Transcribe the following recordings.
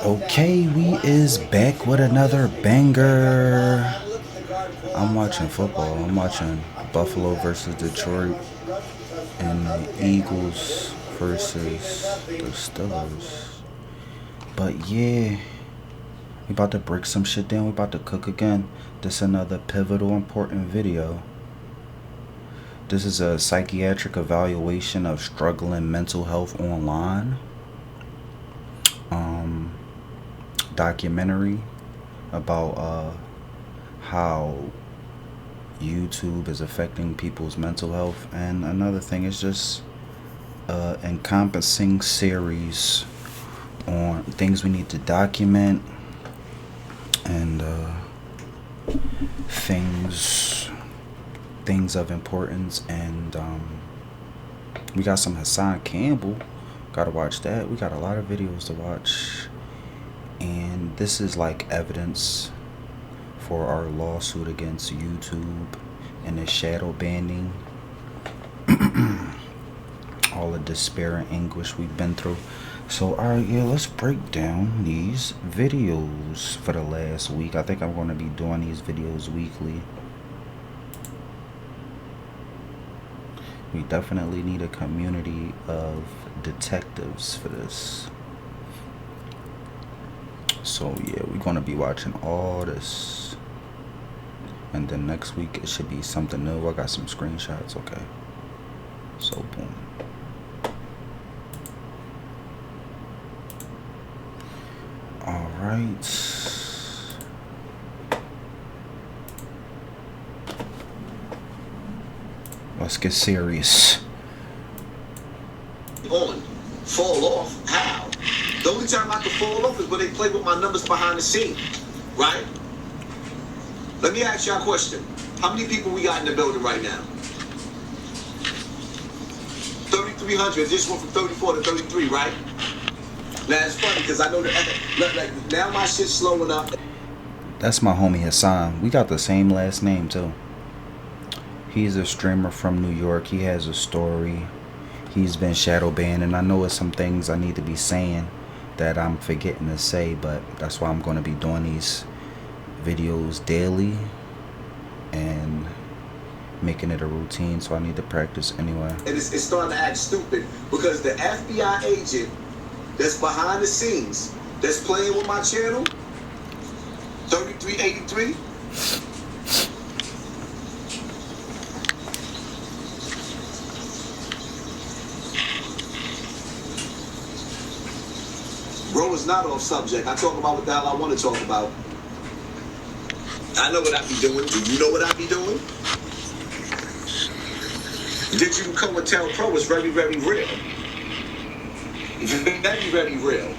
Okay, we is back with another banger. I'm watching football. I'm watching Buffalo versus Detroit and the Eagles versus the Steelers. But yeah, we about to break some shit down. We about to cook again. This another pivotal important video. This is a psychiatric evaluation of struggling mental health online. Documentary about how YouTube is affecting people's mental health, and another thing is just encompassing series on things we need to document and things of importance. And we got some Hassan Campbell, gotta watch that. We got a lot of videos to watch, and this is like evidence for our lawsuit against YouTube and the shadow banning, all the despair and anguish we've been through. So alright, yeah, let's break down these videos for the last week. I think I'm going to be doing these videos weekly. We definitely need a community of detectives for this. So yeah, we're going to be watching all this. And then next week it should be something new. I got some screenshots, okay. So boom. Alright. Let's get serious. Fall off? How? The only time I can fall off is when they play with my numbers behind the scenes, right? Let me ask y'all a question. How many people we got in the building right now? 3,300. Just went from 34 to 33, right? Now it's funny because I know that like now my shit's slowing up. That's my homie Hassan. We got the same last name too. He's a streamer from New York. He has a story. He's been shadow banned, and I know it's some things I need to be saying that I'm forgetting to say, but that's why I'm going to be doing these videos daily and making it a routine, so I need to practice anyway. And it's starting to act stupid because the FBI agent that's behind the scenes that's playing with my channel, 3383, bro is not off subject. I talk about what the hell I want to talk about. I know what I be doing. Do you know what I be doing? Did you come with Tell Pro is very, very real. Very, very real.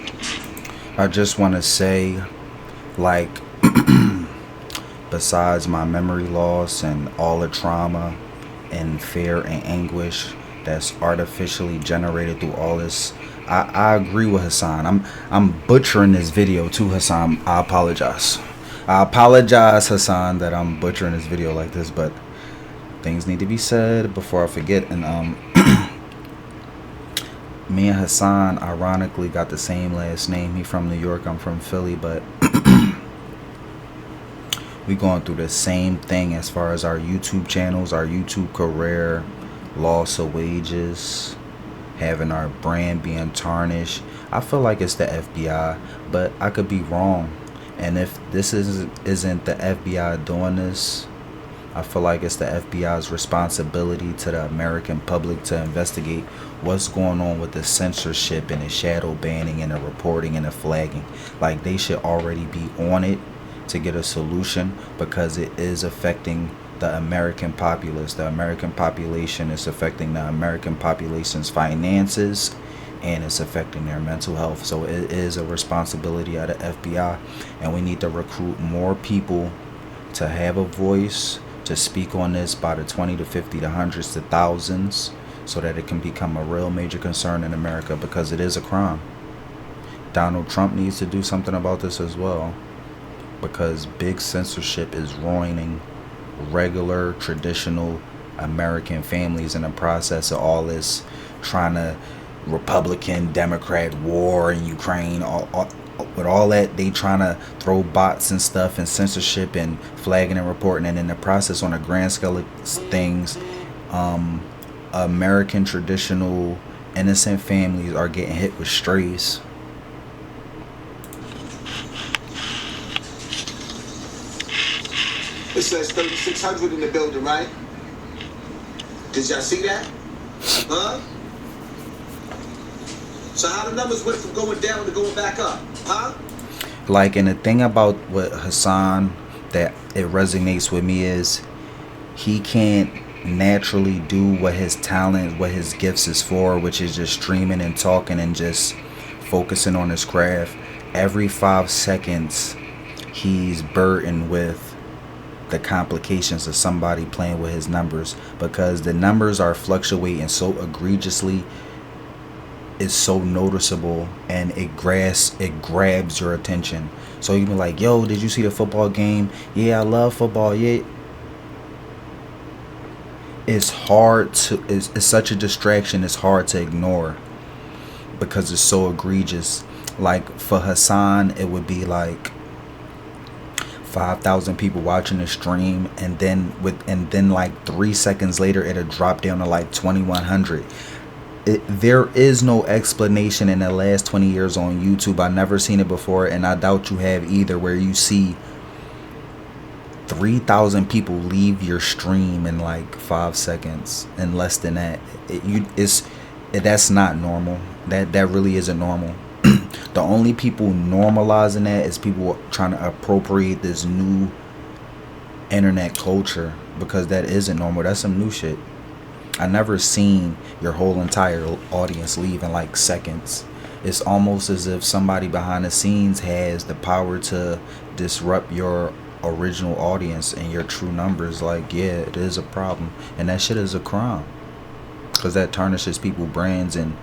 I just want to say, like, besides my memory loss and all the trauma and fear and anguish that's artificially generated through all this, I agree with Hassan. I'm butchering this video too, Hassan. I apologize. Hassan, that I'm butchering this video like this, but things need to be said before I forget. And me and Hassan ironically got the same last name. He from New York, I'm from Philly, but we going through the same thing as far as our YouTube channels, our YouTube career, loss of wages, having our brand being tarnished. I feel like it's the FBI, but I could be wrong. And if this isn't the FBI doing this, I feel like it's the FBI's responsibility to the American public to investigate what's going on with the censorship and the shadow banning and the reporting and the flagging. Like, they should already be on it to get a solution, because it is affecting the American populace. The American population is affecting the American population's finances, and it's affecting their mental health. So it is a responsibility of the FBI, and we need to recruit more people to have a voice, to speak on this by the 20 to 50 to hundreds to thousands, so that it can become a real major concern in America, because it is a crime. Donald Trump needs to do something about this as well, because big censorship is ruining regular, traditional American families in the process of all this, trying to Republican Democrat war in Ukraine, with all that, they trying to throw bots and stuff and censorship and flagging and reporting, and in the process, on a grand scale of things, American traditional innocent families are getting hit with strays. It says 3,600 in the building, right? Did y'all see that? Huh? So how the numbers went from going down to going back up, huh? Like, and the thing about what Hassan that it resonates with me is he can't naturally do what his talent, what his gifts is for, which is just streaming and talking and just focusing on his craft. Every 5 seconds, he's burdened with the complications of somebody playing with his numbers, because the numbers are fluctuating so egregiously. Is so noticeable, and it grabs your attention. So you be like, yo, did you see the football game? Yeah, I love football. Yeah. It's hard to, it's such a distraction, it's hard to ignore because it's so egregious. Like for Hassan, it would be like 5,000 people watching the stream, and then like 3 seconds later it'll drop down to like 2,100. There is no explanation in the last 20 years on YouTube. I've never seen it before, and I doubt you have either, where you see 3,000 people leave your stream in like 5 seconds and less than that. That's not normal. That really isn't normal. The only people normalizing that is people trying to appropriate this new internet culture, because that isn't normal. That's some new shit. I never seen your whole entire audience leave in like seconds. It's almost as if somebody behind the scenes has the power to disrupt your original audience and your true numbers. Like, yeah, it is a problem, and that shit is a crime, because that tarnishes people's brands, and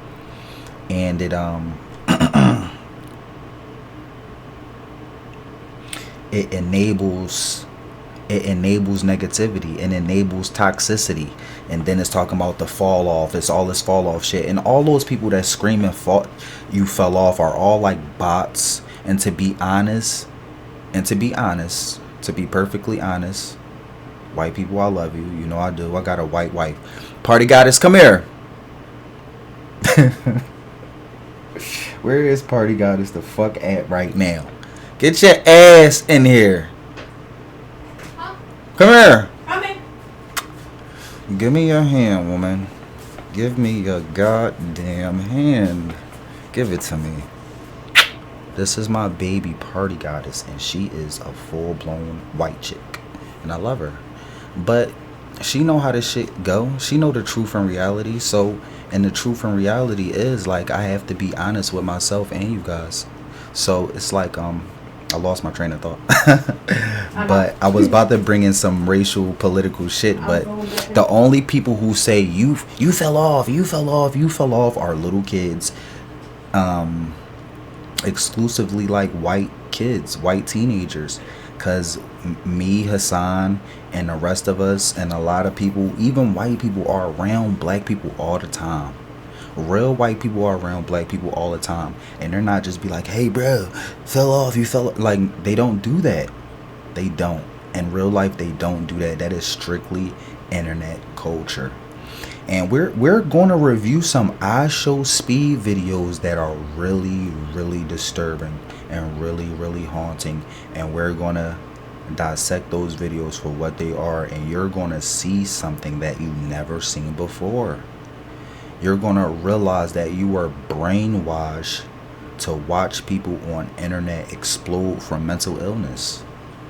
it it enables negativity and enables toxicity. And then it's talking about the fall off. It's all this fall off shit, and all those people that scream and you fell off are all like bots. And to be perfectly honest, white people, I love you, you know I do. I got a white wife. Party goddess, come here. Where is Party Goddess the fuck at right now? Get your ass in here. Huh? Come here. Coming. Give me your hand, woman. Give me your goddamn hand. Give it to me. This is my baby Party Goddess, and she is a full-blown white chick, and I love her. But she know how this shit go. She know the truth and reality. So, and the truth and reality is, like, I have to be honest with myself and you guys. So it's like I lost my train of thought. But I was about to bring in some racial political shit, but the only people who say you fell off are little kids, exclusively like white kids, white teenagers. Because me, Hassan, and the rest of us, and a lot of people, even white people, are around black people all the time. Real white people are around black people all the time, and they're not just be like, hey bro, fell off, you fell off. Like, they don't do that. They don't. In real life, they don't do that. That is strictly internet culture. And we're going to review some I Show Speed videos that are really, really disturbing and really, really haunting. And we're going to dissect those videos for what they are. And you're going to see something that you've never seen before. You're going to realize that you are brainwashed to watch people on internet explode from mental illness.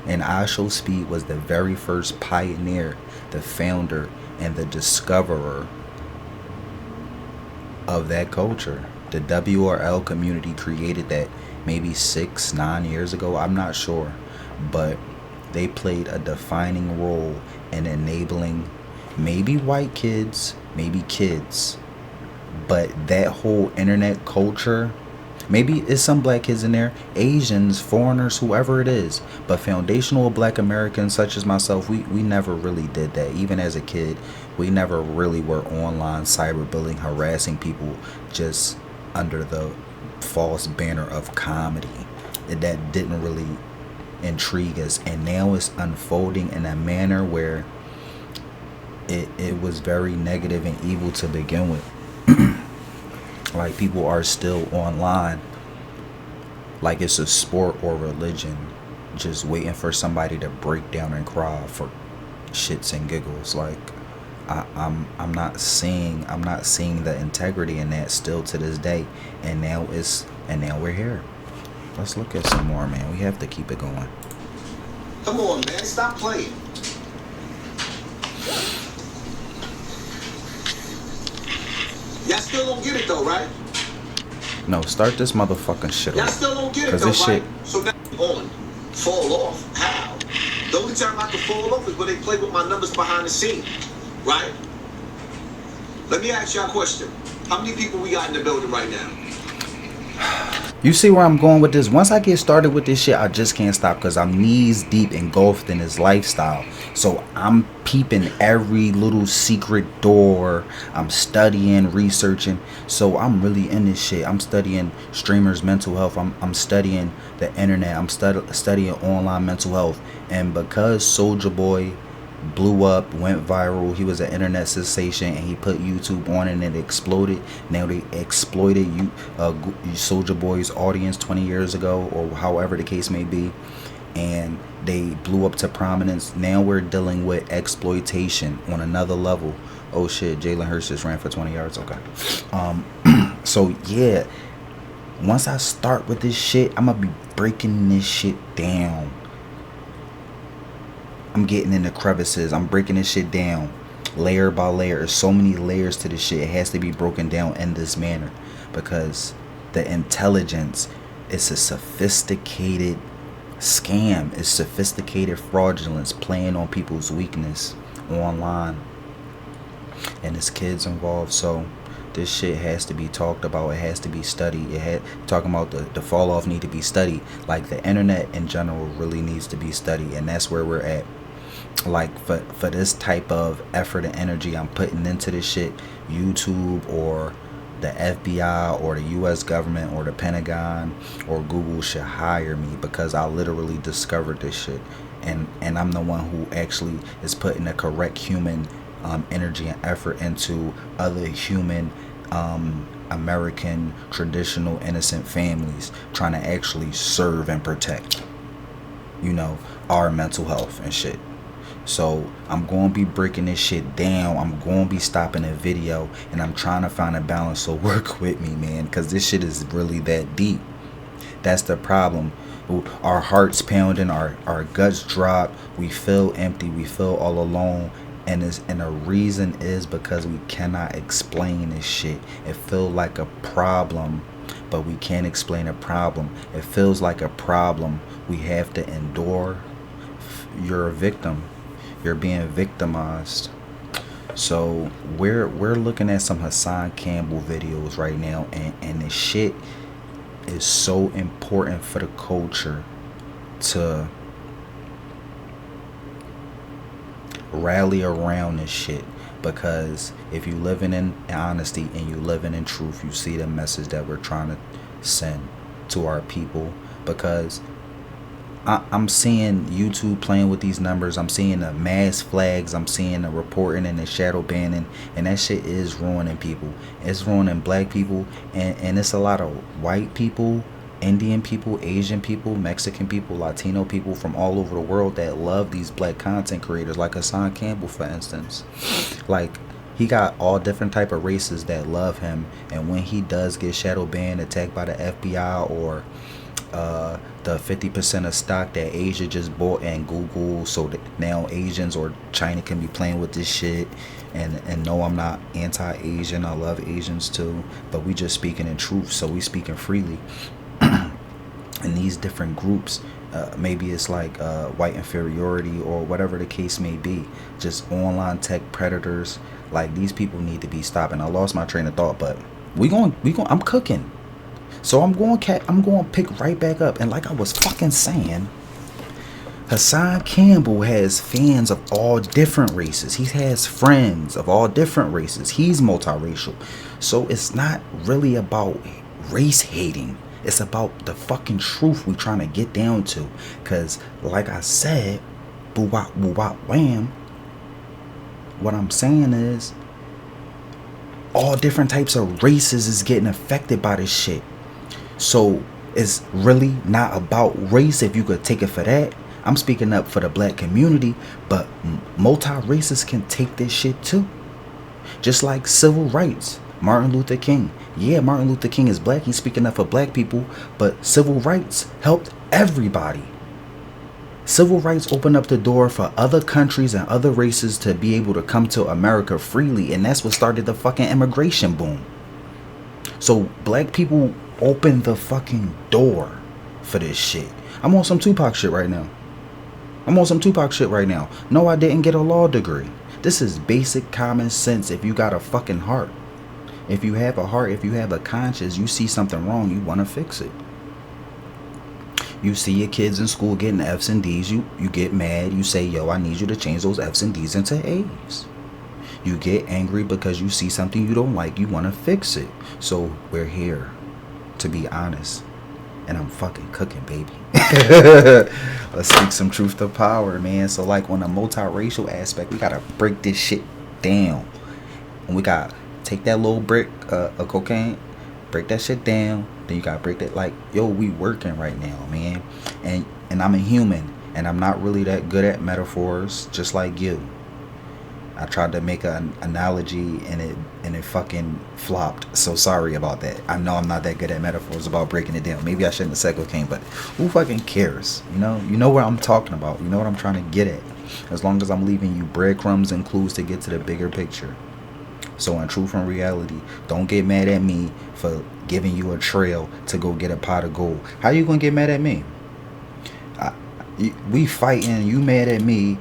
And I Show Speed was the very first pioneer, the founder, and the discoverer of that culture. The WRL community created that maybe 6-9 years ago. I'm not sure, but they played a defining role in enabling maybe white kids, maybe kids, but that whole internet culture, Maybe it's some black kids in there, Asians, foreigners, whoever it is. But foundational black Americans such as myself, we never really did that. Even as a kid, we never really were online cyberbullying, harassing people just under the false banner of comedy. That didn't really intrigue us. And now it's unfolding in a manner where it was very negative and evil to begin with. Like, people are still online like it's a sport or religion, just waiting for somebody to break down and cry for shits and giggles. Like, I'm not seeing the integrity in that still to this day. And now we're here. Let's look at some more, man. We have to keep it going. Come on, man. Stop playing. Y'all still don't get it though, right? No, start this motherfucking shit Y'all off. still don't get it 'Cause though, this right? shit- So now on. Fall off. How? The only time I can fall off is when they play with my numbers behind the scene. Right? Let me ask y'all a question. How many people we got in the building right now? You see where I'm going with this? Once I get started with this shit, I just can't stop because I'm knees deep engulfed in this lifestyle. So I'm peeping every little secret door. I'm studying, researching. So I'm really in this shit. I'm studying streamers' mental health. I'm studying the internet. I'm studying online mental health. And because Soulja Boy blew up, went viral, he was an internet sensation, and he put YouTube on and it exploded. Now they exploited Soulja Boy's audience 20 years ago, or however the case may be, and they blew up to prominence. Now we're dealing with exploitation on another level. Oh shit, Jalen Hurts just ran for 20 yards. Okay. So yeah, once I start with this shit, I'm gonna be breaking this shit down. I'm getting in the crevices. I'm breaking this shit down layer by layer. There's so many layers to this shit. It has to be broken down in this manner because the intelligence is a sophisticated scam. It's sophisticated fraudulence playing on people's weakness online. And there's kids involved. So this shit has to be talked about. It has to be studied. Talking about the fall off need to be studied. Like, the internet in general really needs to be studied. And that's where we're at. Like, for this type of effort and energy I'm putting into this shit, YouTube or the FBI or the US government or the Pentagon or Google should hire me because I literally discovered this shit. And I'm the one who actually is putting the correct human energy and effort into other human American traditional innocent families, trying to actually serve and protect, our mental health and shit. So I'm going to be breaking this shit down. I'm going to be stopping the video, and I'm trying to find a balance. So work with me, man, because this shit is really that deep. That's the problem. Our hearts pounding, our guts drop. We feel empty. We feel all alone. And the reason is because we cannot explain this shit. It feels like a problem, but we can't explain a problem. It feels like a problem we have to endure. You're a victim. You're being victimized. So we're looking at some Hassan Campbell videos right now, and the shit is so important for the culture to rally around this shit, because if you living in honesty and you living in truth, you see the message that we're trying to send to our people. Because I'm seeing YouTube playing with these numbers. I'm seeing the mass flags. I'm seeing the reporting and the shadow banning, and that shit is ruining people. It's ruining black people, and it's a lot of white people, Indian people, Asian people, Mexican people, Latino people from all over the world that love these black content creators, like Hassan Campbell, for instance. Like, he got all different type of races that love him, and when he does get shadow banned, attacked by the FBI, or the 50% of stock that Asia just bought and Google, so that now Asians or China can be playing with this shit. And no, I'm not anti-Asian. I love Asians too, but we just speaking in truth, so we speaking freely. In these different groups, maybe it's like white inferiority or whatever the case may be, just online tech predators. Like, these people need to be stopped. And I lost my train of thought, but I'm cooking. So I'm going to pick right back up, and like I was fucking saying, Hassan Campbell has fans of all different races. He has friends of all different races. He's multiracial. So it's not really about race hating. It's about the fucking truth we trying to get down to. Cause like I said, boo wop wham. What I'm saying is all different types of races is getting affected by this shit. So it's really not about race if you could take it for that. I'm speaking up for the black community, but multi-races can take this shit too. Just like civil rights. Martin Luther King. Yeah, Martin Luther King is black. He's speaking up for black people, but civil rights helped everybody. Civil rights opened up the door for other countries and other races to be able to come to America freely, and that's what started the fucking immigration boom. So black people opened the fucking door for this shit. I'm on some Tupac shit right now. No, I didn't get a law degree. This is basic common sense if you got a fucking heart. If you have a heart, if you have a conscience, you see something wrong, you want to fix it. You see your kids in school getting F's and D's, you get mad, you say, yo, I need you to change those F's and D's into A's. You get angry because you see something you don't like, you want to fix it. So we're here, to be honest. And I'm fucking cooking, baby. Let's speak some truth to power, man. So like on a multiracial aspect, we gotta break this shit down. And we gotta take that little brick of cocaine, break that shit down. Then you gotta break that, like, yo, we working right now, man. And I'm a human, and I'm not really that good at metaphors, just like you. I tried to make an analogy and it fucking flopped. So sorry about that. I know I'm not that good at metaphors about breaking it down. Maybe I shouldn't have said cocaine, but who fucking cares? You know what I'm talking about. You know what I'm trying to get at. As long as I'm leaving you breadcrumbs and clues to get to the bigger picture. So in truth and reality, don't get mad at me for giving you a trail to go get a pot of gold. How you gonna get mad at me? We fighting, you mad at me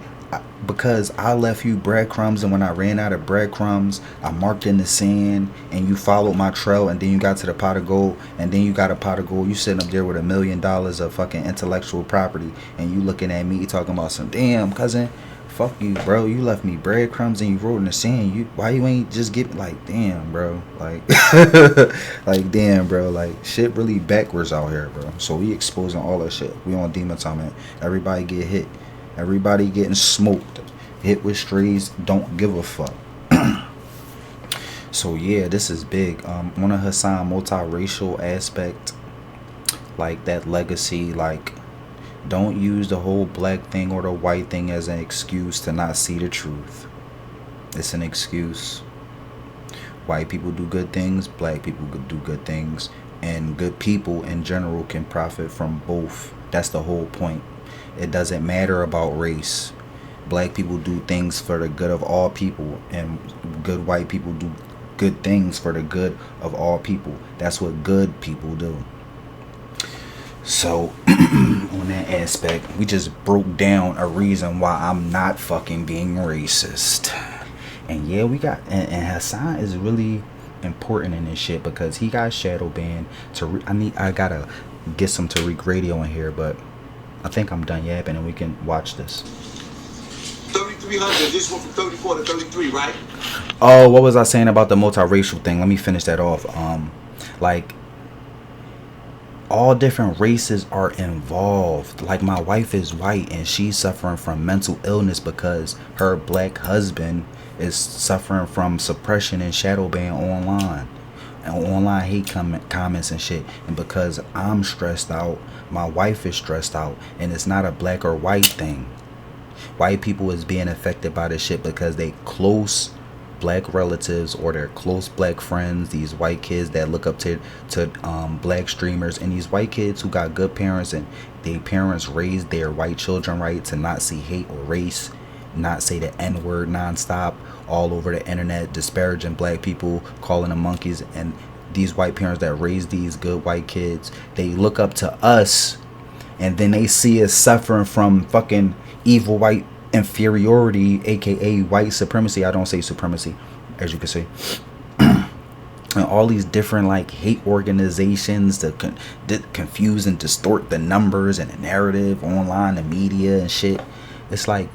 because I left you breadcrumbs, and when I ran out of breadcrumbs, I marked in the sand, and you followed my trail, and then you got to the pot of gold, and then you got a pot of gold. You sitting up there with $1 million of fucking intellectual property, and you looking at me talking about some, damn cousin, fuck you, bro. You left me breadcrumbs and you wrote in the sand. Why you ain't just get, like, damn, bro, like, like, damn, bro, like, shit really backwards out here, bro. So we exposing all that shit. We on demon time, man. Everybody get hit. Everybody getting smoked, hit with strays, don't give a fuck. So yeah, this is big. On a Hassan multiracial aspect, like that legacy, like, don't use the whole black thing or the white thing as an excuse to not see the truth. It's an excuse. White people do good things, black people do good things, and good people in general can profit from both. That's the whole point. It doesn't matter about race. Black people do things for the good of all people, and good white people do good things for the good of all people. That's what good people do. So on that aspect, we just broke down a reason why I'm not fucking being racist. And yeah, we got and Hassan is really important in this shit because he got Shadowban. I gotta get some Tariq Radio in here, but I think I'm done yapping and we can watch this. 3,300. This one from 34 to 33, right? Oh, what was I saying about the multiracial thing? Let me finish that off. Like, all different races are involved. Like, my wife is white and she's suffering from mental illness because her black husband is suffering from suppression and shadowban online. And online hate comments and shit. And because I'm stressed out, my wife is stressed out, and it's not a black or white thing. White people is being affected by this shit because they close black relatives or their close black friends, these white kids that look up to black streamers, and these white kids who got good parents and their parents raised their white children right to not see hate or race, not say the N-word nonstop all over the internet, disparaging black people, calling them monkeys. And these white parents that raise these good white kids, they look up to us, and then they see us suffering from fucking evil white inferiority, aka white supremacy. I don't say supremacy, as you can see. and all these different like hate organizations to confuse and distort the numbers and the narrative online, the media and shit. It's like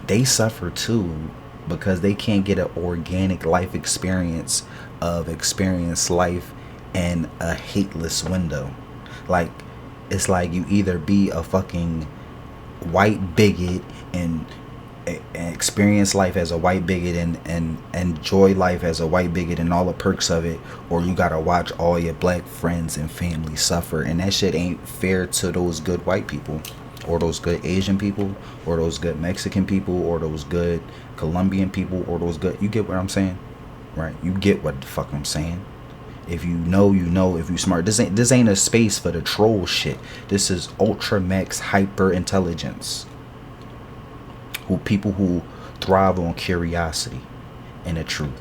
they suffer too because they can't get an organic life experience of experience life in a hateless window. Like, it's like you either be a fucking white bigot and experience life as a white bigot and enjoy life as a white bigot and all the perks of it, or you gotta watch all your black friends and family suffer, and that shit ain't fair to those good white people, or those good Asian people, or those good Mexican people, or those good Colombian people, or those good, you get what I'm saying, right? You get what the fuck I'm saying. If you know, you know. If you smart, this ain't a space for the troll shit. This is ultra max hyper intelligence. People who thrive on curiosity and the truth,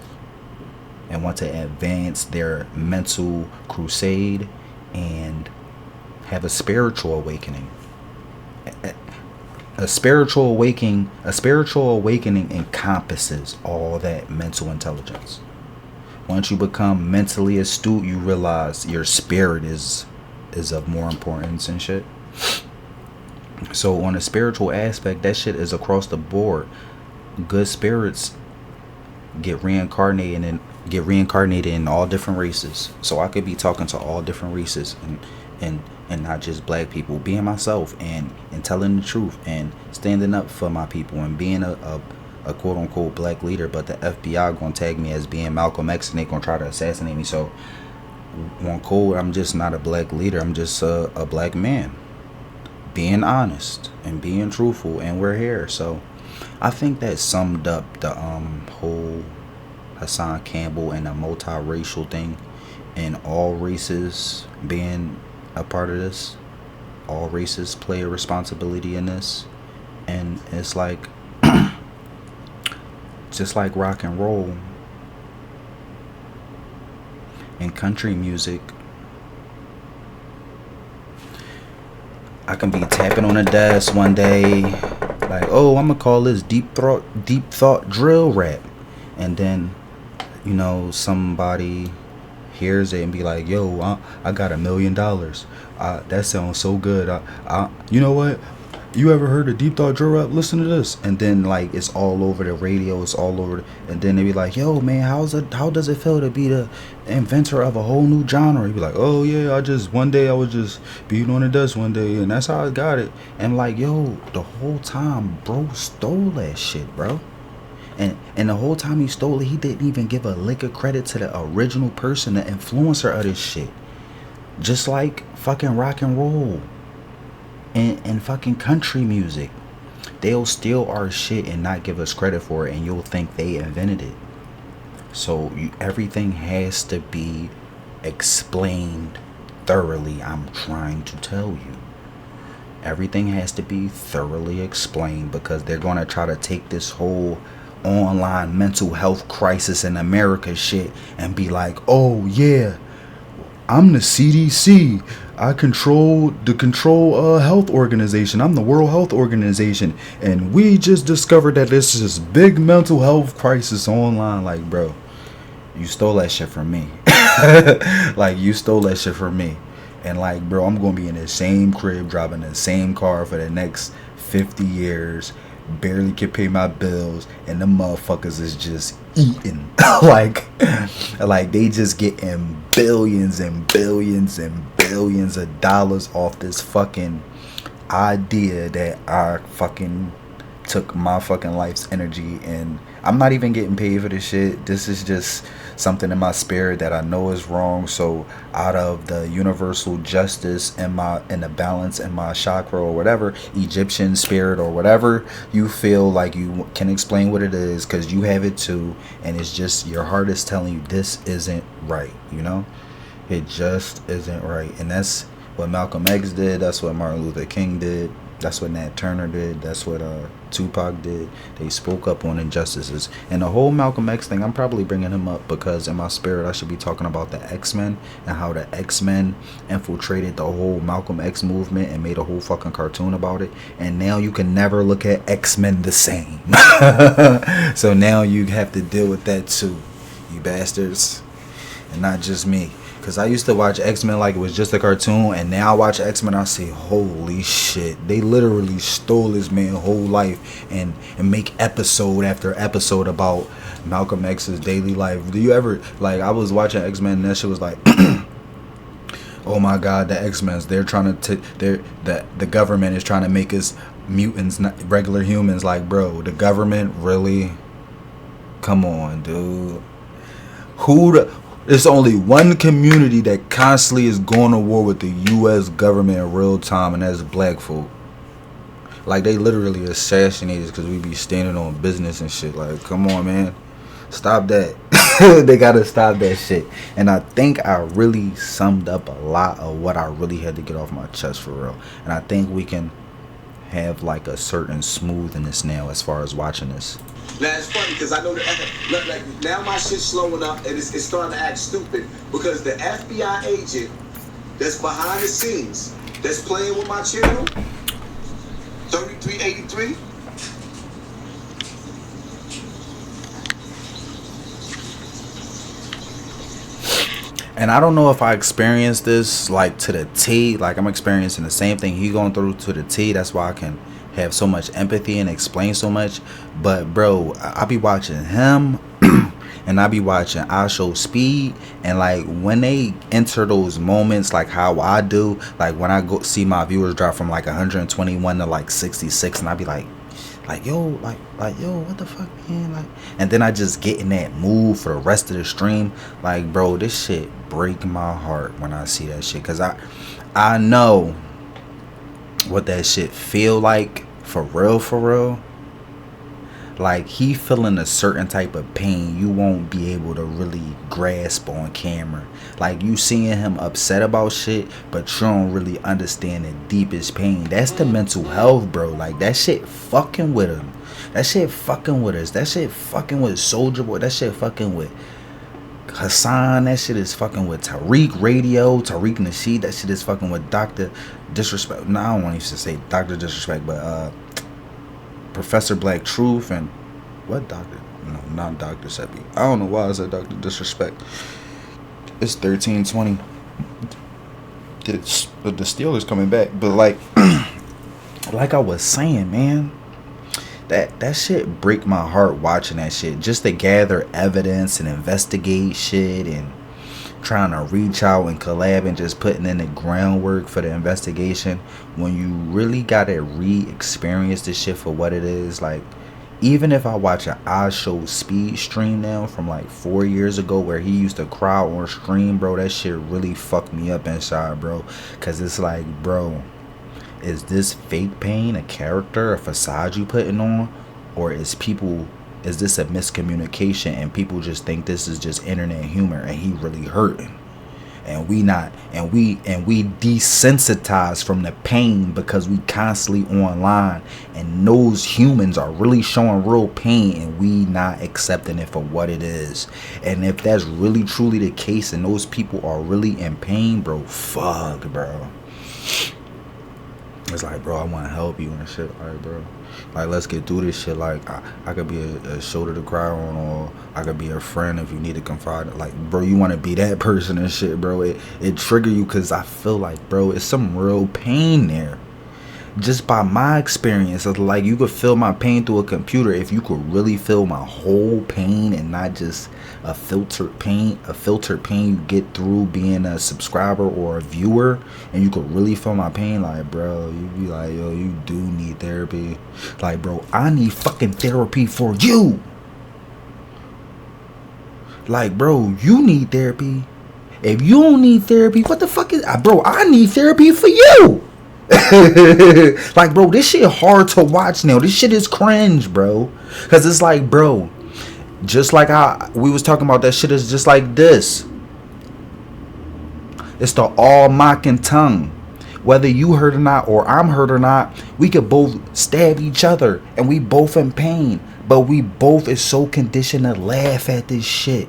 and want to advance their mental crusade and have a spiritual awakening. A spiritual awakening encompasses all that mental intelligence. Once you become mentally astute, you realize your spirit is of more importance and shit. So on a spiritual aspect, that shit is across the board. Good spirits get reincarnated in all different races. So I could be talking to all different races and not just black people, being myself and telling the truth and standing up for my people and being a quote unquote black leader, but the FBI gonna tag me as being Malcolm X and they gonna try to assassinate me. So on code, I'm just not a black leader. I'm just a black man being honest and being truthful, and we're here. So I think that summed up the whole Hassan Campbell and the multiracial thing, and all races being a part of this. All races play a responsibility in this, and it's like just like rock and roll and country music. I can be tapping on a desk one day, like, oh, I'm gonna call this deep thought drill rap, and then, you know, somebody hears it and be like, yo, I got $1 million. That sounds so good. You know what? You ever heard of deep thought drill rap? Listen to this. And then like it's all over the radio, it's all over and then they be like, yo man, how does it feel to be the inventor of a whole new genre? You be like, oh yeah, one day I was just beating on the desk one day and that's how I got it. And like, yo, the whole time bro stole that shit, bro. And the whole time he stole it, he didn't even give a lick of credit to the original person, the influencer of this shit. Just like fucking rock and roll and fucking country music. They'll steal our shit and not give us credit for it, and you'll think they invented it. So everything has to be explained thoroughly. I'm trying to tell you. Everything has to be thoroughly explained, because they're going to try to take this whole online mental health crisis in America shit and be like, oh yeah, I'm the CDC. I control health organization. I'm the World Health Organization. And we just discovered that this is big mental health crisis online. Like, bro, you stole that shit from me. Like, you stole that shit from me. And like, bro, I'm going to be in the same crib, driving the same car for the next 50 years. Barely can pay my bills. And the motherfuckers is just eating. like they just getting billions and billions and billions of dollars off this fucking idea that I fucking took my fucking life's energy, and I'm not even getting paid for this shit. This is just something in my spirit that I know is wrong. So out of the universal justice and the balance in my chakra or whatever, Egyptian spirit or whatever, you feel like you can explain what it is because you have it too, and it's just your heart is telling you this isn't right, you know? It just isn't right. And that's what Malcolm X did. That's what Martin Luther King did. That's what Nat Turner did. That's what Tupac did. They spoke up on injustices. And the whole Malcolm X thing, I'm probably bringing him up because in my spirit I should be talking about the X-Men and how the X-Men infiltrated the whole Malcolm X movement and made a whole fucking cartoon about it. And now you can never look at X-Men the same. So now you have to deal with that too, you bastards. and not just me. Cause I used to watch X-Men like it was just a cartoon, and now I watch X-Men, I say, holy shit, they literally stole this man's whole life and make episode after episode about Malcolm X's daily life. Do you ever, like, I was watching X-Men and that shit was like, oh my god, the X-Men, they're trying to, the government is trying to make us mutants, not regular humans. Like, bro, the government, really? Come on, dude. There's only one community that constantly is going to war with the U.S. government in real time, and that's black folk. Like, they literally assassinate us because we be standing on business and shit. Like, come on, man. Stop that. They gotta stop that shit. And I think I really summed up a lot of what I really had to get off my chest for real. And I think we can have like a certain smoothness now as far as watching this. Now it's funny because I know that like now my shit's slowing up and it's starting to act stupid because the FBI agent that's behind the scenes that's playing with my channel, 3383. And I don't know if I experienced this like to the T. Like, I'm experiencing the same thing he going through to the T. That's why I can have so much empathy and explain so much. But bro, I be watching him and I be watching I Show Speed, and like when they enter those moments like how I do, like when I go see my viewers drop from like 121 to like 66, and I be like yo, what the fuck, man? Like, and then I just get in that mood for the rest of the stream. Like, bro, this shit break my heart when I see that shit, cause I know what that shit feel like for real. Like, he feeling a certain type of pain you won't be able to really grasp on camera. Like, you seeing him upset about shit, but you don't really understand the deepest pain. That's the mental health, bro. Like, that shit fucking with him. That shit fucking with us. That shit fucking with Soulja Boy. That shit fucking with Hassan. That shit is fucking with Tariq Radio, Tariq Nasheed. That shit is fucking with Dr. Disrespect. No, I don't want to say Dr. Disrespect, but Professor Black Truth and what Doctor? No, not Dr. Seppi. I don't know why I said Dr. Disrespect. It's 13:20. The Steelers coming back, but like I was saying, man, that shit break my heart watching that shit. Just to gather evidence and investigate shit and trying to reach out and collab and just putting in the groundwork for the investigation, when you really gotta re-experience this shit for what it is. Like, even if I watch an I Show Speed stream now from like 4 years ago where he used to cry on stream, bro, that shit really fucked me up inside, bro. Cause it's like, bro, is this fake pain a character, a facade you putting on, or is this a miscommunication and people just think this is just internet humor and he really hurting, and we desensitized from the pain because we constantly online and those humans are really showing real pain and we not accepting it for what it is. And if that's really truly the case and those people are really in pain, bro, fuck, bro. It's like, bro, I want to help you and shit. Alright, bro, like, let's get through this shit. Like, I could be a shoulder to cry on, or I could be a friend if you need to confide. Like, bro, you want to be that person and shit, bro. It trigger you because I feel like, bro, it's some real pain there. Just by my experience, it's like you could feel my pain through a computer. If you could really feel my whole pain and not just a filtered pain you get through being a subscriber or a viewer, and you could really feel my pain, like, bro, you be like, yo, you do need therapy. Like, bro, I need fucking therapy for you. Like, bro, you need therapy. If you don't need therapy, what the fuck is, bro, I need therapy for you. Like, bro, this shit hard to watch now. This shit is cringe, bro. Cause it's like, bro, just like how we was talking about, that shit is just like this. It's the all mocking tongue. Whether you hurt or not, or I'm hurt or not, we could both stab each other and we both in pain, but we both is so conditioned to laugh at this shit.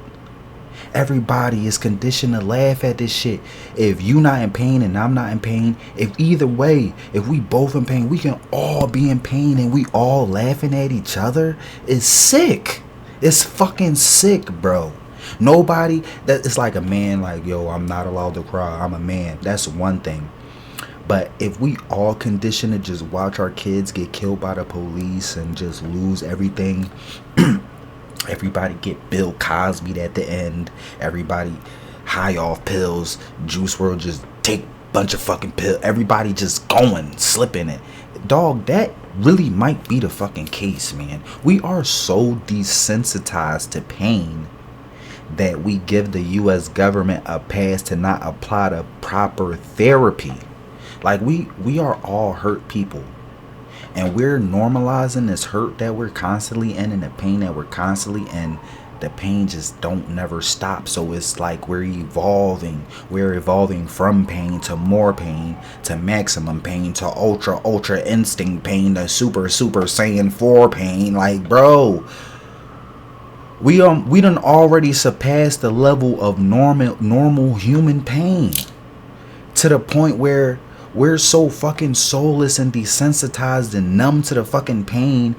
Everybody is conditioned to laugh at this shit. If you not in pain and I'm not in pain, if either way, if we both in pain, we can all be in pain and we all laughing at each other. It's sick. It's fucking sick, bro. Nobody that it's like a man like, yo, I'm not allowed to cry. I'm a man. That's one thing. But if we all condition to just watch our kids get killed by the police and just lose everything, everybody get Bill Cosby at the end, everybody high off pills, Juice WRLD just take bunch of fucking pills, everybody just going, slipping it. Dog, that really might be the fucking case, man. We are so desensitized to pain that we give the US government a pass to not apply the proper therapy. Like we are all hurt people. And we're normalizing this hurt that we're constantly in and the pain that we're constantly in. The pain just don't never stop. So it's like we're evolving. We're evolving from pain to more pain to maximum pain to ultra instinct pain to super Saiyan 4 pain. Like, bro, we done already surpassed the level of normal human pain to the point where we're so fucking soulless and desensitized and numb to the fucking pain.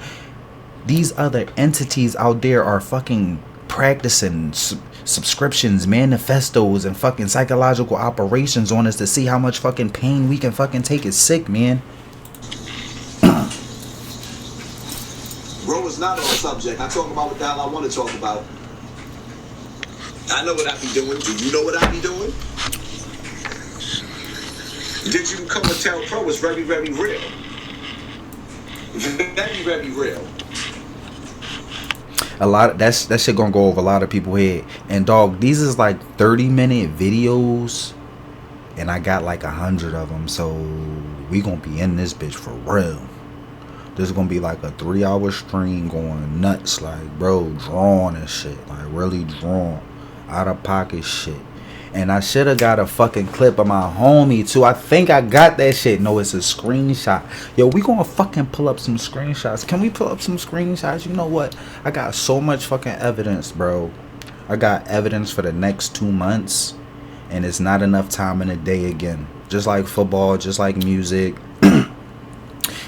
These other entities out there are fucking practicing subscriptions, manifestos, and fucking psychological operations on us to see how much fucking pain we can fucking take. It's sick, man. Bro is not on subject. I talk about what the hell I want to talk about. I know what I be doing. Do you know what I be doing? Did you come and tell Pro is very, very real? Very, very real. A lot of that shit gonna go over a lot of people's head. And dog, these is like 30-minute videos, and I got like 100 of them. So we gonna be in this bitch for real. This is gonna be like a 3-hour stream going nuts, like, bro, drawn and shit, like really drawn, out of pocket shit. And I should have got a fucking clip of my homie too. I think I got that shit. No, it's a screenshot. Yo, we gonna fucking pull up some screenshots. Can we pull up some screenshots? You know what? I got so much fucking evidence, bro. I got evidence for the next 2 months. And it's not enough time in a day again. Just like football, just like music,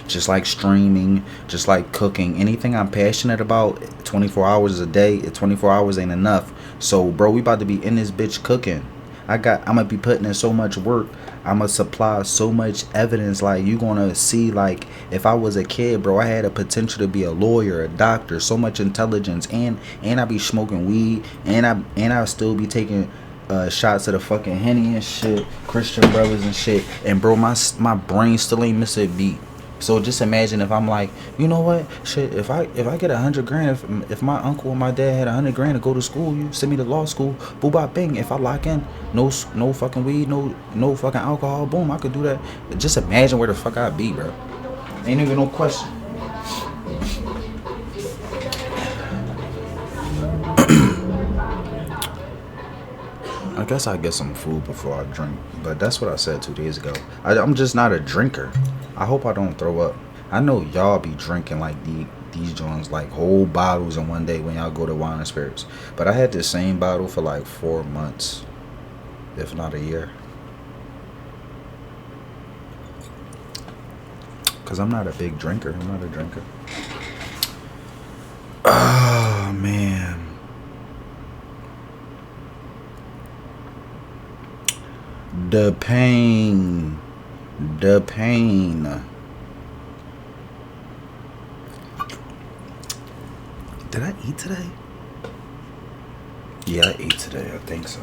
just like streaming, just like cooking. Anything I'm passionate about, 24 hours a day, 24 hours ain't enough. So, bro, we about to be in this bitch cooking. I'm gonna be putting in so much work. I'm gonna supply so much evidence. Like, you gonna see, like, if I was a kid, bro, I had a potential to be a lawyer, a doctor, so much intelligence, and I be smoking weed, and I still be taking shots of the fucking Henny and shit, Christian brothers and shit. And bro, my brain still ain't missing a beat. So just imagine if I'm like, you know what, shit, if I get 100 grand, if my uncle and my dad had 100 grand to go to school, you send me to law school, boo bop bing. If I lock in, no fucking weed, no fucking alcohol, boom, I could do that. Just imagine where the fuck I'd be, bro. Ain't even no question. I guess I get some food before I drink, but that's what I said 2 days ago. I'm just not a drinker. I hope I don't throw up. I know y'all be drinking like these joints, like whole bottles in one day when y'all go to Wine and Spirits. But I had this same bottle for like 4 months, if not a year. Cause I'm not a big drinker. I'm not a drinker. Oh man. The pain. Did I eat today? Yeah, I ate today. I think so.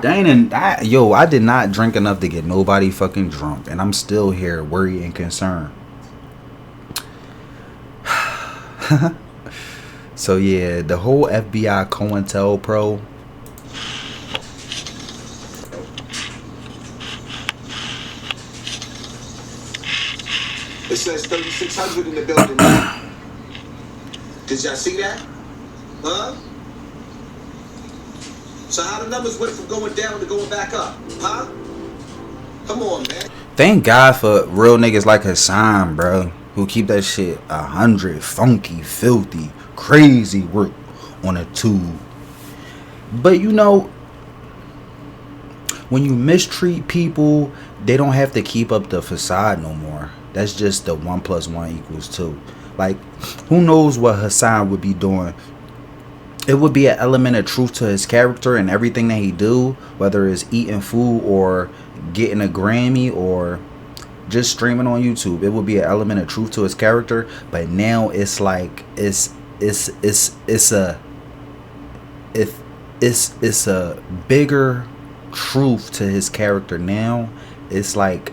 I did not drink enough to get nobody fucking drunk, and I'm still here worried and concerned. So yeah, the whole FBI COINTELPRO. It says 3,600 in the building now. Did y'all see that? Huh? So how the numbers went from going down to going back up? Huh? Come on, man. Thank God for real niggas like Hassan, bro, who keep that shit 100, funky, filthy, crazy work on a tube. But you know, when you mistreat people, they don't have to keep up the facade no more. That's just the 1 + 1 = 2. Like, who knows what Hassan would be doing it would be an element of truth to his character and everything that he do, whether it's eating food or getting a Grammy or just streaming on YouTube. It would be an element of truth to his character. But now it's like if it's a bigger truth to his character now. It's like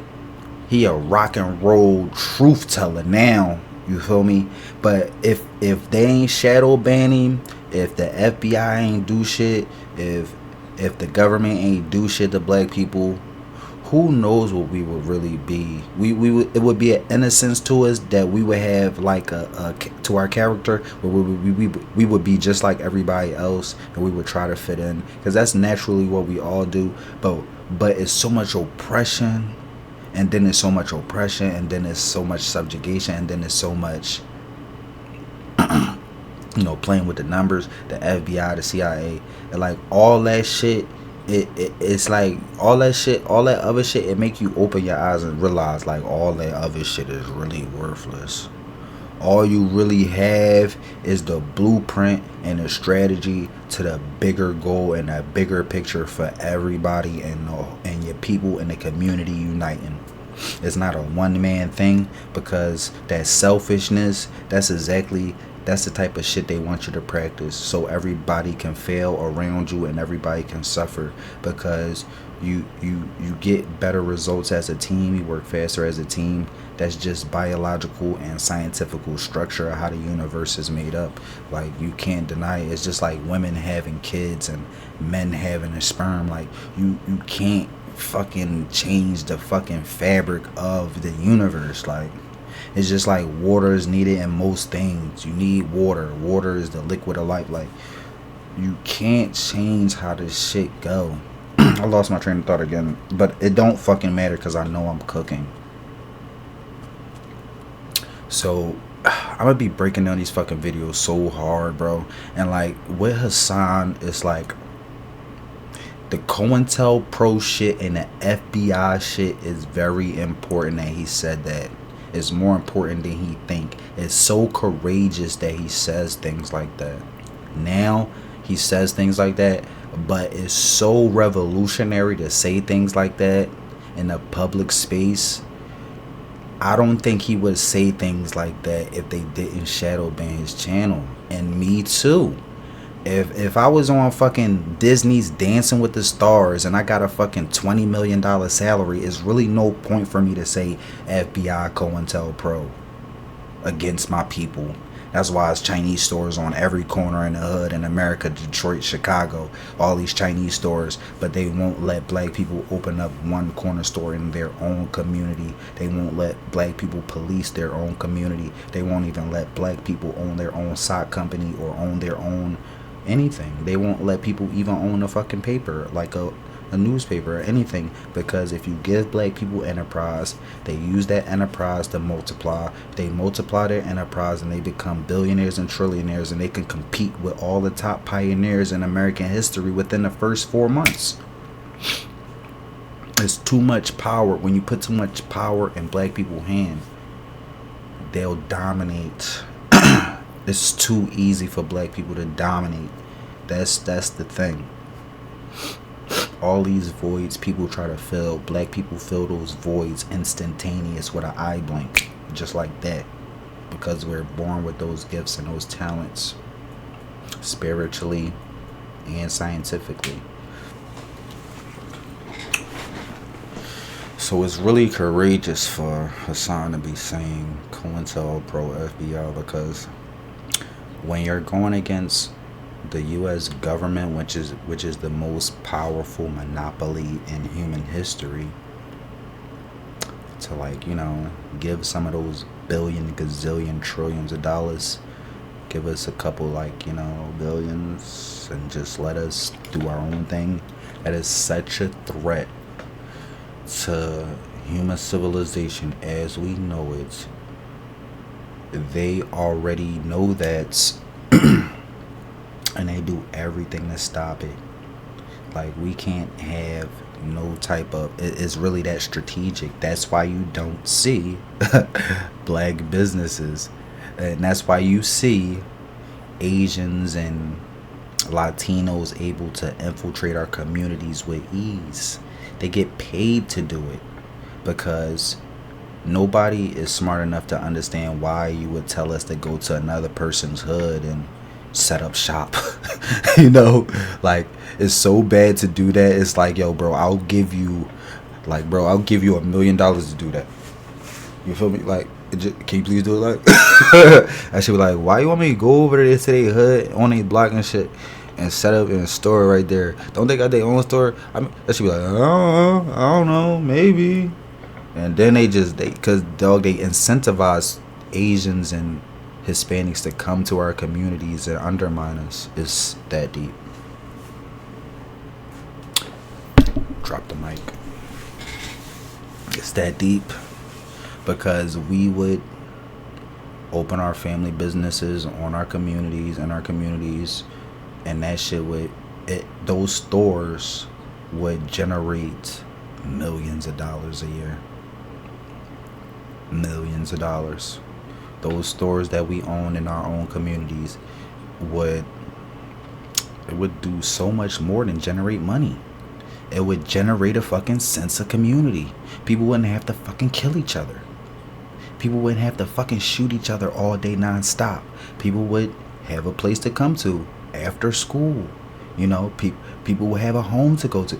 he a rock and roll truth teller now. You feel me? But if they ain't shadow ban him, if the FBI ain't do shit, if the government ain't do shit to black people, who knows what we would really be? We would, it would be an innocence to us that we would have like a to our character, where we would be just like everybody else, and we would try to fit in, because that's naturally what we all do. But it's so much oppression, and then it's so much oppression, and then it's so much subjugation, and then it's so much playing with the numbers, the FBI, the CIA, and like all that shit. It's like all that shit, all that other shit, it make you open your eyes and realize like all that other shit is really worthless. All you really have is the blueprint and the strategy to the bigger goal and that bigger picture for everybody and your people in the community uniting. It's not a one-man thing, because that selfishness, that's the type of shit they want you to practice, so everybody can fail around you and everybody can suffer, because you get better results as a team, you work faster as a team. That's just biological and scientific structure of how the universe is made up. Like, you can't deny it. It's just like women having kids and men having a sperm. Like, you can't fucking change the fucking fabric of the universe. Like, it's just like water is needed in most things. You need water. Water is the liquid of life. Like, you can't change how this shit go. I lost my train of thought again, but it don't fucking matter because I know I'm cooking. So I'm gonna be breaking down these fucking videos so hard, bro. And like with Hassan, it's like the COINTELPRO shit and the FBI shit is very important that he said that. It's more important than he think. It's so courageous that he says things like that. Now he says things like that, but it's so revolutionary to say things like that in a public space. I don't think he would say things like that if they didn't shadow ban his channel. And me too. If I was on fucking Disney's Dancing with the Stars and I got a fucking $20 million salary, it's really no point for me to say FBI COINTELPRO against my people. That's why it's Chinese stores on every corner in the hood in America, Detroit, Chicago, all these Chinese stores, but they won't let black people open up one corner store in their own community. They won't let black people police their own community. They won't even let black people own their own sock company or own their own anything. They won't let people even own a fucking paper, like a newspaper or anything, because if you give black people enterprise, they use that enterprise to multiply. They multiply their enterprise and they become billionaires and trillionaires, and they can compete with all the top pioneers in American history within the first 4 months. It's too much power. When you put too much power in black people's hands, they'll dominate. It's too easy for black people to dominate. That's the thing. All these voids people try to fill, black people fill those voids instantaneous with an eye blink, just like that, because we're born with those gifts and those talents, spiritually and scientifically. So it's really courageous for Hassan to be saying COINTELPRO FBI, because when you're going against the U.S. government, which is the most powerful monopoly in human history, to like, give some of those billion, gazillion, trillions of dollars, give us a couple like, billions, and just let us do our own thing. That is such a threat to human civilization as we know it. They already know that. And they do everything to stop it. Like, we can't have no type of, it's really that strategic. That's why you don't see black businesses, and that's why you see Asians and Latinos able to infiltrate our communities with ease. They get paid to do it because nobody is smart enough to understand why you would tell us to go to another person's hood and set up shop. You know, like, it's so bad to do that. It's like, yo, bro, I'll give you $1 million to do that. You feel me? Like, can you please do it? Like, I should be like, why you want me to go over there to their hood on a block and shit and set up in a store right there? Don't they got their own store? I mean, I should be like, I don't know, maybe. And then cause dog, they incentivize Asians and Hispanics to come to our communities and undermine us. It's that deep. Drop the mic. It's that deep because we would open our family businesses on our communities and and that shit those stores would generate millions of dollars a year. Millions of dollars. Those stores that we own in our own communities would do so much more than generate money. It would generate a fucking sense of community. People wouldn't have to fucking kill each other. People wouldn't have to fucking shoot each other all day nonstop. People would have a place to come to after school. You know, people would have a home to go to.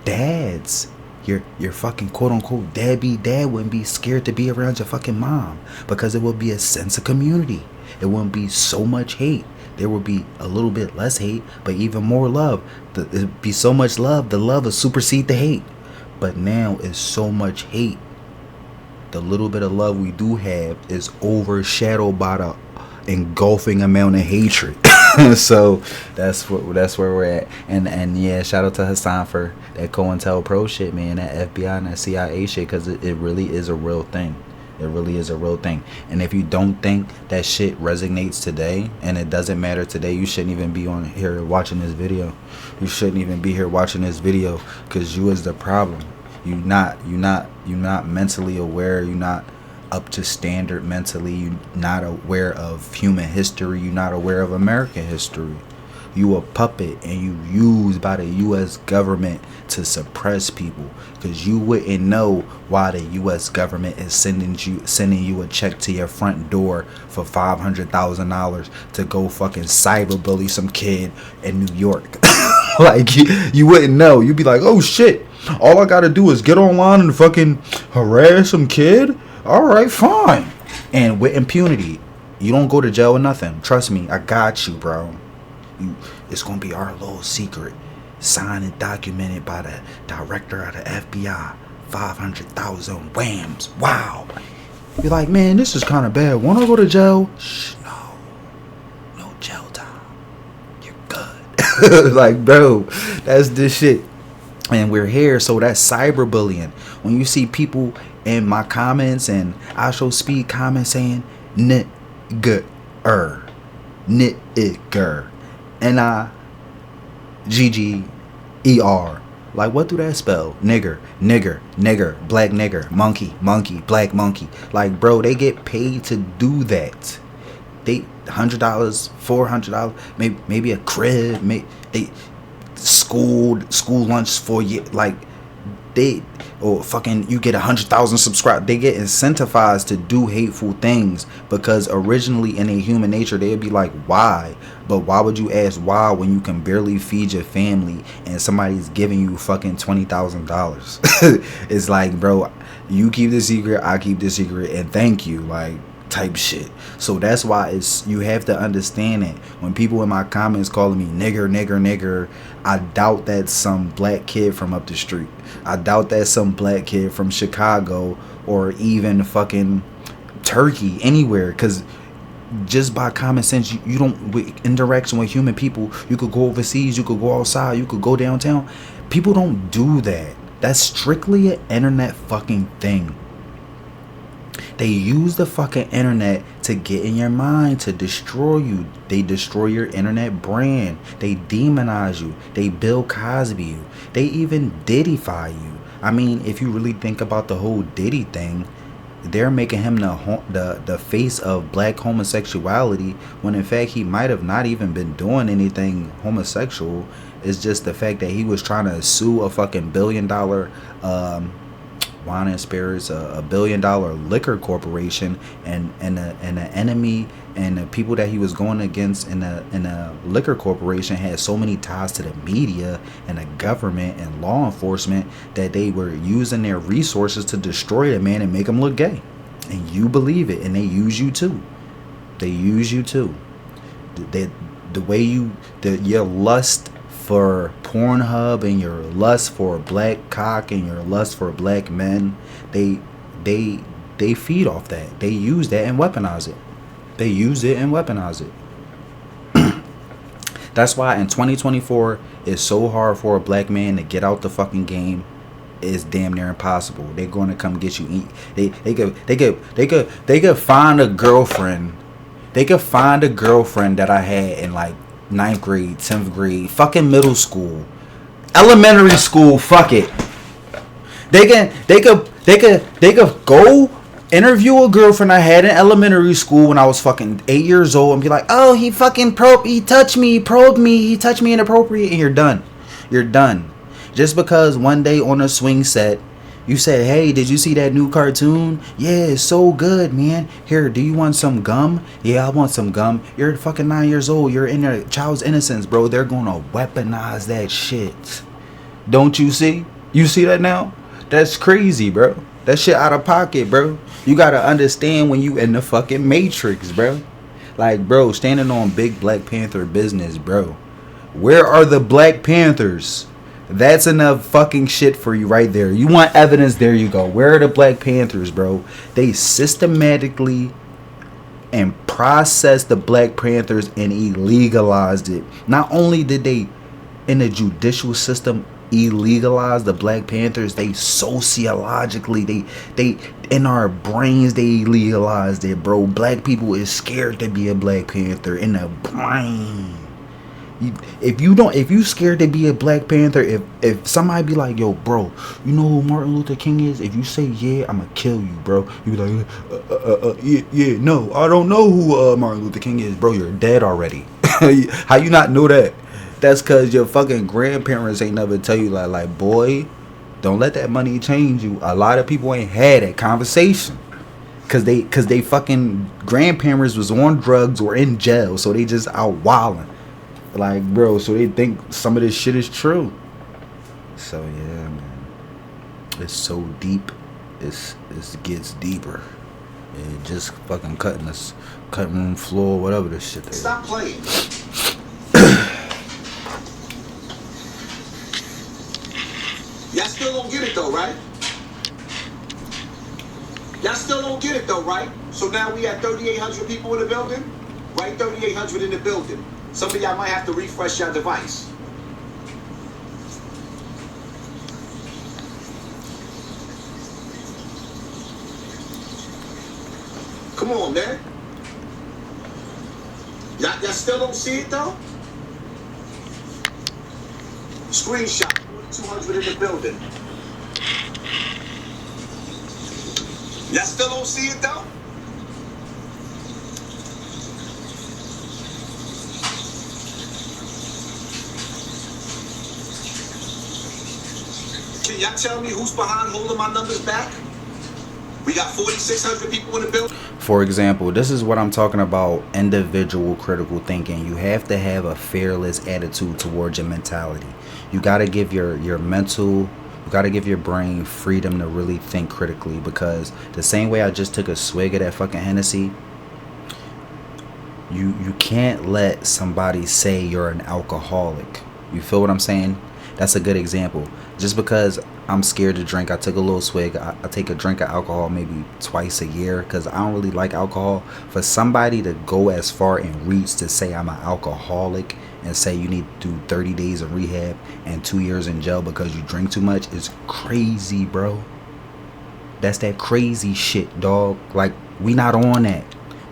Dads, your fucking quote unquote deadbeat dad wouldn't be scared to be around your fucking mom because it would be a sense of community. It wouldn't be so much hate. There would be a little bit less hate, but even more love. It'd be so much love. The love will supersede the hate. But now it's so much hate. The little bit of love we do have is overshadowed by the engulfing amount of hatred. So that's where we're at. And yeah, shout out to Hassan for that COINTELPRO shit, man. That FBI and that CIA shit, because it really is a real thing. It really is a real thing. And if you don't think that shit resonates today, and it doesn't matter today, you shouldn't even be on here watching this video. You shouldn't even be here watching this video, because you is the problem. You're not mentally aware. You're not up to standard mentally. You're not aware of human history. You're not aware of American history. You a puppet, and you used by the U.S. government to suppress people, because you wouldn't know why the U.S. government is sending you a check to your front door for $500,000 to go fucking cyberbully some kid in New York. Like, you wouldn't know. You'd be like, oh shit, all I gotta do is get online and fucking harass some kid. All right, fine. And with impunity, you don't go to jail or nothing. Trust me, I got you, bro. It's gonna be our little secret, signed and documented by the director of the FBI. 500,000 whams. Wow. You're like, man, this is kind of bad. Wanna go to jail? Shh, no jail time. You're good. Like, bro, that's this shit. And we're here, so that's cyberbullying. When you see people in my comments and I show speed comments saying nigger, Nigger, like, what do that spell? Nigger, black nigger, monkey, black monkey. Like, bro, they get paid to do that. They $100, $400, maybe a crib, they school lunch for you, like, or fucking you get 100,000 subscribers. They get incentivized to do hateful things because originally in their human nature they'd be like, why? But why would you ask why when you can barely feed your family and somebody's giving you fucking $20,000? It's like, bro, you keep this secret, I keep this secret, and thank you, like, type shit. So that's why you have to understand it. When people in my comments calling me nigger, I doubt that's some black kid from up the street. I doubt that's some black kid from Chicago or even fucking Turkey, anywhere, because just by common sense, you don't, with interaction with human people, you could go overseas, you could go outside, you could go downtown. People don't do that. That's strictly an internet fucking thing. They use the fucking internet to get in your mind, to destroy you. They destroy your internet brand. They demonize you. They Bill Cosby you. They even Diddyfy you. I mean, if you really think about the whole Diddy thing, they're making him the face of black homosexuality, when in fact he might have not even been doing anything homosexual. It's just the fact that he was trying to sue a fucking $1 billion wine and spirits, a $1 billion liquor corporation, and the enemy and the people that he was going against in the liquor corporation had so many ties to the media and the government and law enforcement that they were using their resources to destroy the man and make him look gay. And you believe it, and they use you too. They use you too. The way your lust for Pornhub and your lust for black cock and your lust for black men, they feed off that. They use that and weaponize it. They use it and weaponize it. That's why in 2024 it's so hard for a black man to get out the fucking game. It's damn near impossible. They're going to come get you. They could find a girlfriend. They could find a girlfriend that I had in like 9th grade, 10th grade, fucking middle school, elementary school. Fuck it. They could go interview a girlfriend I had in elementary school when I was fucking 8 years old and be like, oh, he touched me, he probed me, he touched me inappropriate, and you're done. You're done. Just because one day on a swing set you said, hey, did you see that new cartoon? Yeah, it's so good, man. Here, do you want some gum? Yeah, I want some gum. You're fucking 9 years old. You're in your child's innocence, bro. They're gonna weaponize that shit. Don't you see? You see that now? That's crazy, bro. That shit out of pocket, bro. You gotta understand when you in the fucking matrix, bro. Like, bro, standing on big Black Panther business, bro. Where are the Black Panthers? That's enough fucking shit for you right there. You want evidence? There you go. Where are the Black Panthers, bro? They systematically and processed the Black Panthers and illegalized it. Not only did they, in the judicial system, illegalize the Black Panthers, they sociologically, they in our brains, they legalized it, bro. Black people is scared to be a Black Panther in the brain. If you scared to be a Black Panther, if somebody be like, yo, bro, you know who Martin Luther King is? If you say yeah, I'ma kill you, bro. You be like, yeah, no, I don't know who Martin Luther King is, bro. You're dead already. How you not know that? That's cause your fucking grandparents ain't never tell you like, boy, don't let that money change you. A lot of people ain't had that conversation. Cause they fucking grandparents was on drugs or in jail, so they just out wilding. Like, bro, so they think some of this shit is true. So yeah, man, it's so deep. It gets deeper. It just fucking cutting room floor, whatever this shit is. Stop playing. Y'all still don't get it though, right? Y'all still don't get it though, right? So now we at 3,800 people in the building, right? 3,800 in the building. Some of y'all might have to refresh your device. Come on, man. Y'all still don't see it though? Screenshot, 200 in the building. Y'all still don't see it though? Can y'all tell me who's behind holding my numbers back? We got 4,600 people in the building. For example, this is what I'm talking about, individual critical thinking. You have to have a fearless attitude towards your mentality. You got to give your mental, you got to give your brain freedom to really think critically, because the same way I just took a swig of that fucking Hennessy, you can't let somebody say you're an alcoholic. You feel what I'm saying? That's a good example. Just because I'm scared to drink, I took a little swig. I take a drink of alcohol maybe twice a year because I don't really like alcohol. For somebody to go as far and reach to say I'm an alcoholic and say you need to do 30 days of rehab and 2 years in jail because you drink too much is crazy, bro. That's that crazy shit, dog. Like, we not on that.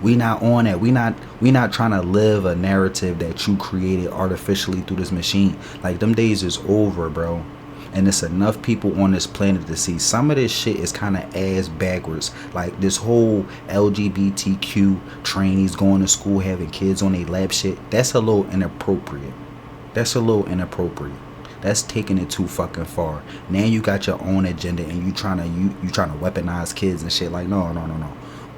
We not on that. We not trying to live a narrative that you created artificially through this machine. Like, them days is over, bro. And it's enough people on this planet to see some of this shit is kind of ass backwards. Like this whole LGBTQ trainees going to school having kids on their lap shit. That's a little inappropriate. That's a little inappropriate. That's taking it too fucking far. Now you got your own agenda and you trying to weaponize kids and shit. Like no.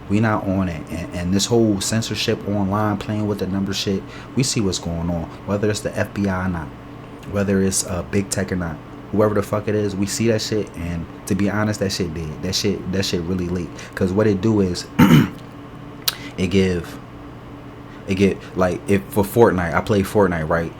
We not on it. And this whole censorship online, playing with the number shit, we see what's going on. Whether it's the FBI or not, whether it's big tech or not, whoever the fuck it is, we see that shit. And to be honest, that shit dead. That shit really late. Cause what it do is it get like, if for Fortnite, I play Fortnite, right?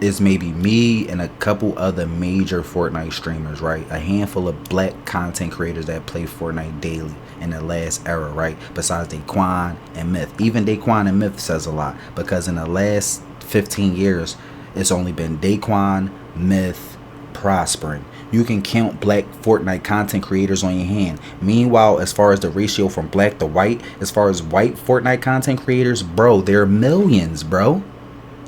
It's maybe me and a couple other major Fortnite streamers, right? A handful of black content creators that play Fortnite daily in the last era, right? Besides Daquan and Myth. Even Daquan and Myth says a lot, because in the last 15 years, it's only been Daquan, Myth, Prospering. You can count black Fortnite content creators on your hand. Meanwhile, as far as the ratio from black to white, as far as white Fortnite content creators, bro, there are millions, bro.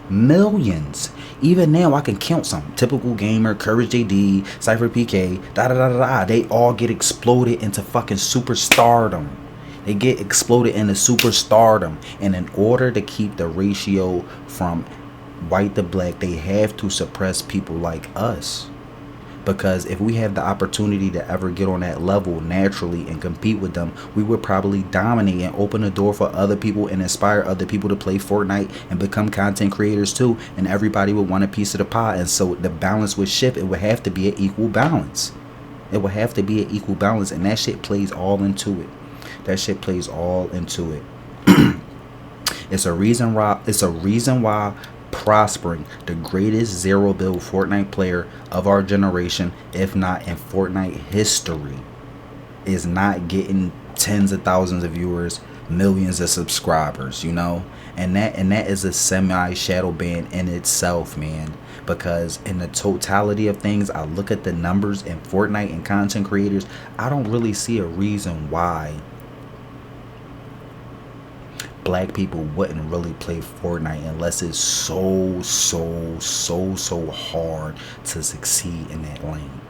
Millions. Even now, I can count some. Typical Gamer, Courage JD, Cypher PK, They all get exploded into fucking superstardom. They get exploded into superstardom. And in order to keep the ratio from white to black, they have to suppress people like us. Because if we have the opportunity to ever get on that level naturally and compete with them, we would probably dominate and open the door for other people and inspire other people to play Fortnite and become content creators too. And everybody would want a piece of the pie. And so the balance would shift. It would have to be an equal balance. It would have to be an equal balance. And that shit plays all into it. That shit plays all into it. It's a reason why Prospering, the greatest zero build Fortnite player of our generation, if not in Fortnite history, is not getting tens of thousands of viewers, millions of subscribers, you know? And that is a semi Shadowban in itself, man. Because in the totality of things, I look at the numbers in Fortnite and content creators, I don't really see a reason why black people wouldn't really play Fortnite unless it's so hard to succeed in that lane.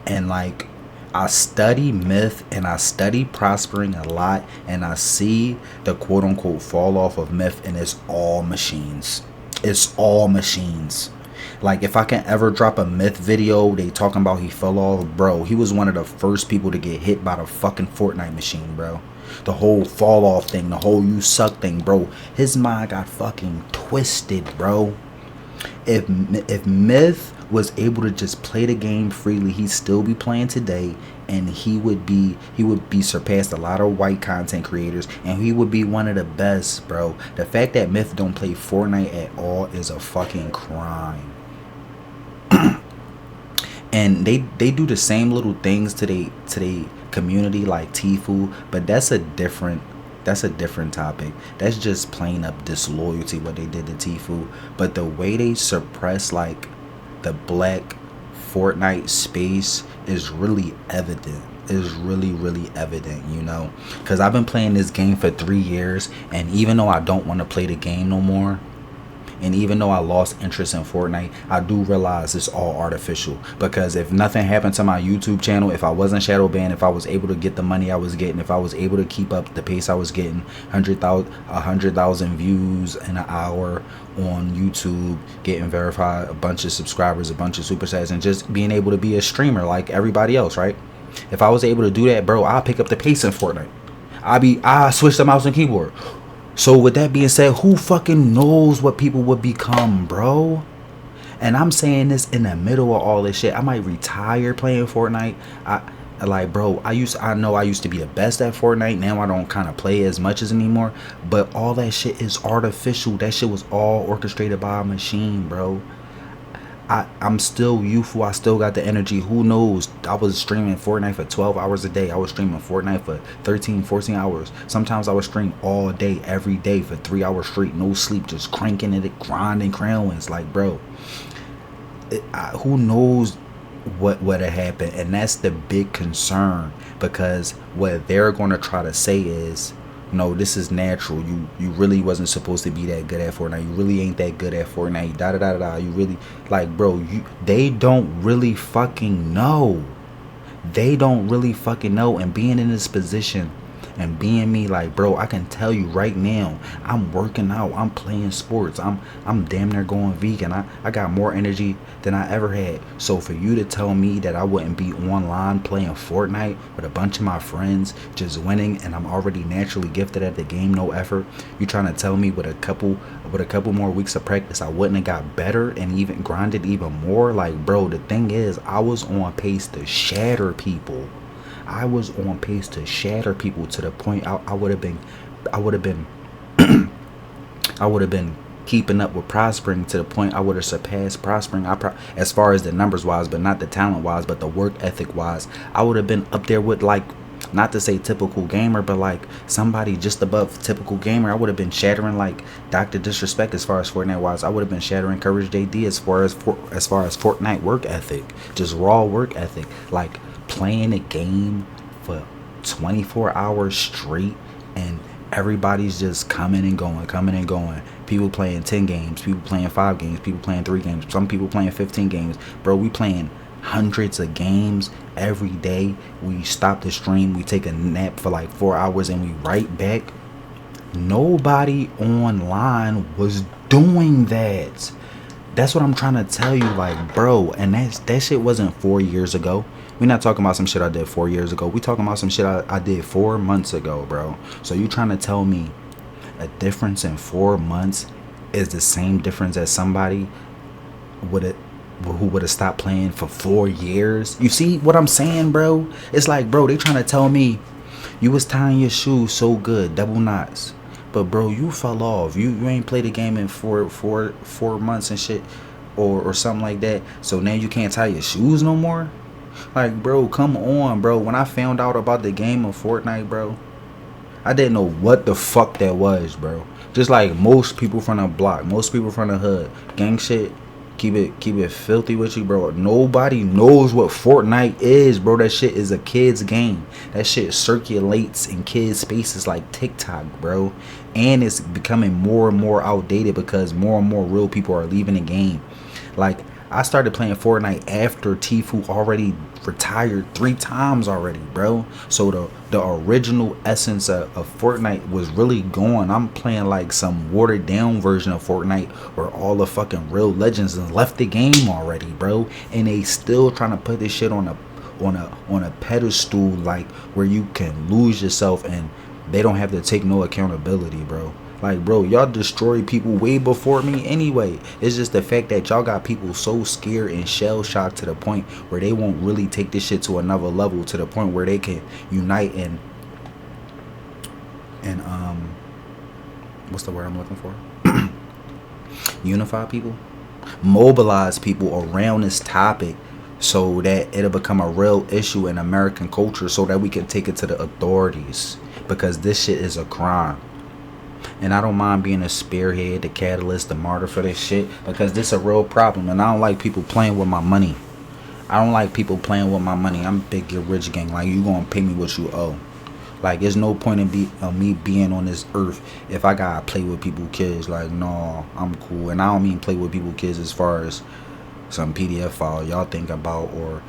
And like, I study Myth and I study Prospering a lot, and I see the quote unquote fall off of Myth, and it's all machines. It's all machines. Like, if I can ever drop a Myth video, they talking about he fell off, bro. He was one of the first people to get hit by the fucking Fortnite machine, bro. The whole fall off thing, the whole you suck thing, bro. His mind got fucking twisted, bro. If Myth was able to just play the game freely, he'd still be playing today, and he would be surpassed a lot of white content creators, and he would be one of the best, bro. The fact that Myth don't play Fortnite at all is a fucking crime. And they do the same little things to they community like Tfue, but that's a different topic. That's just plain up disloyalty what they did to Tfue. But the way they suppress like the black Fortnite space is really evident. Is really evident, you know, because I've been playing this game for 3 years, and even though I don't want to play the game no more, and even though I lost interest in Fortnite, I do realize it's all artificial. Because if nothing happened to my YouTube channel, if I wasn't Shadowban, if I was able to get the money I was getting, if I was able to keep up the pace I was getting, 100,000 views in an hour on YouTube, getting verified, a bunch of subscribers, a bunch of super chats, and just being able to be a streamer like everybody else, right? If I was able to do that, bro, I'll pick up the pace in Fortnite. I switch the mouse and keyboard. So with that being said, who fucking knows what people would become, bro? And I'm saying this in the middle of all this shit. I might retire playing Fortnite. I know I used to be the best at Fortnite. Now I don't kind of play as much as anymore. But all that shit is artificial. That shit was all orchestrated by a machine, bro. I'm still youthful. I still got the energy. Who knows? I was streaming Fortnite for 12 hours a day. I was streaming Fortnite for 13, 14 hours. Sometimes I would stream all day, every day for 3 hours straight. No sleep, just cranking it, grinding crayons. Like, bro, who knows what would have happened? And that's the big concern, because what they're going to try to say is, No, this is natural. You really wasn't supposed to be that good at Fortnite. You really ain't that good at Fortnite. Da da da da da. You really like, bro. They don't really fucking know. They don't really fucking know. And being in this position and being me, like, bro, I can tell you right now, I'm working out, I'm playing sports, I'm damn near going vegan. I got more energy than I ever had. So for you to tell me that I wouldn't be online playing Fortnite with a bunch of my friends just winning, and I'm already naturally gifted at the game, no effort, you trying to tell me with a couple more weeks of practice I wouldn't have got better and even grinded even more? Like, bro, the thing is, I was on pace to shatter people. I was on pace to shatter people to the point I would have been I would have been keeping up with Prospering to the point I would have surpassed Prospering. As far as the numbers wise, but not the talent wise, but the work ethic wise, I would have been up there with, like, not to say typical gamer, but like somebody just above typical gamer. I would have been shattering like Dr. Disrespect as far as Fortnite wise. I would have been shattering Courage JD as far as Fortnite work ethic, just raw work ethic, like playing a game for 24 hours straight and everybody's just coming and going. People playing 10 games, people playing 5 games, people playing 3 games, some people playing 15 games. Bro, we playing hundreds of games every day. We stop the stream, we take a nap for like 4 hours, and we right back. Nobody online was doing that. That's what I'm trying to tell you, like, bro. And that shit wasn't 4 years ago. We're not talking about some shit I did 4 years ago. We talking about some shit I did 4 months ago, bro. So you trying to tell me a difference in 4 months is the same difference as somebody who would have stopped playing for 4 years? You see what I'm saying, bro? It's like, bro, they trying to tell me you was tying your shoes so good, double knots, but bro, you fell off. You ain't played the game in four months and shit, or something like that. So now you can't tie your shoes no more. Like, bro, come on, bro. When I found out about the game of Fortnite, bro, I didn't know what the fuck that was, bro. Just like most people from the block, most people from the hood, gang shit. Keep it filthy with you, bro. Nobody knows what Fortnite is, bro. That shit is a kid's game. That shit circulates in kids' spaces like TikTok, bro. And it's becoming more and more outdated because more and more real people are leaving the game. Like, I started playing Fortnite after Tfue already retired 3 times already, bro. So the original essence of Fortnite was really gone. I'm playing like some watered down version of Fortnite where all the fucking real legends have left the game already, bro. And they still trying to put this shit on a pedestal, like where you can lose yourself and they don't have to take no accountability, bro. Like, bro, y'all destroyed people way before me anyway. It's just the fact that y'all got people so scared and shell shocked to the point where they won't really take this shit to another level, to the point where they can unite and what's the word I'm looking for? Unify people, mobilize people around this topic so that it'll become a real issue in American culture, so that we can take it to the authorities, because this shit is a crime. And I don't mind being a spearhead, the catalyst, the martyr for this shit, because this is a real problem. And I don't like people playing with my money. I don't like people playing with my money. I'm big get rich gang. Like, you gonna pay me what you owe. Like, there's no point in me being on this earth if I gotta play with people's kids. Like, no, I'm cool. And I don't mean play with people's kids as far as some PDF file y'all think about, or